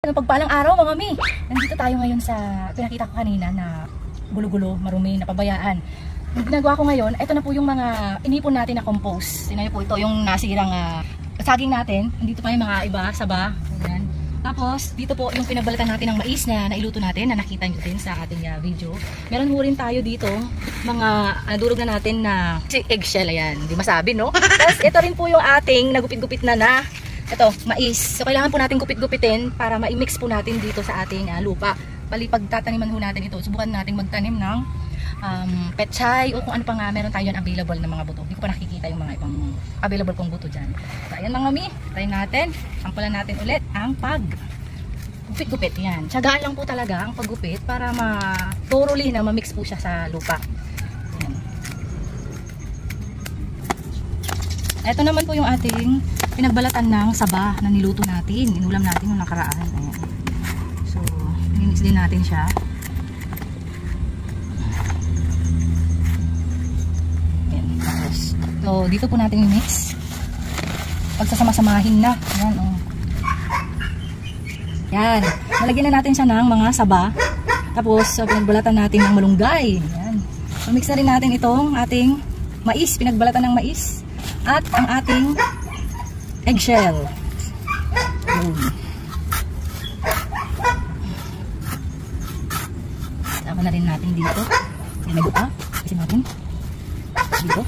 Pagpalang araw mga mi, nandito tayo ngayon sa pinakita ko kanina na gulo-gulo, marumi, napabayaan. Ang ginagawa ko ngayon, ito na po yung mga inipon natin na compost. Sinayo po ito yung nasirang saging natin. Dito pa yung mga iba, saba. Ayan. Tapos dito po yung pinagbalatan natin ng mais na nailuto natin na nakita nyo din sa ating video. Meron po rin tayo dito mga durog na natin na eggshell. Ayan, hindi masabi no? Tapos ito rin po yung ating nagupit-gupit na ito, mais. So kailangan po natin gupit-gupitin para ma-mix po natin dito sa ating lupa. Bali pag tataniman ho natin ito, subukan natin magtanim ng pechay o kung ano pa nga meron tayo available na mga buto. Hindi ko pa nakikita yung mga ibang available kong buto dyan. So ayan mga mi, try natin. Sampulan natin ulit ang gupit-gupit. Yan. Tiyagaan lang po talaga ang paggupit para thoroughly na ma-mix po siya sa lupa. Yan. Ito naman po yung ating pinagbalatan ng saba na niluto natin. Inulam natin nung nakaraan. Ayan. So, mix din natin siya. Ayan. Tapos, so, dito po natin i-mix. Pagsasama-samahin na. Ayan, oh. Yan. Nalagyan na natin siya ng mga saba. Tapos, pinagbalatan natin ng malunggay. Ayan. So, mix na rin natin itong ating mais. Pinagbalatan ng mais. At ang ating eggshell. Tama na rin natin dito. Yan na buka. Kasi natin. Dito.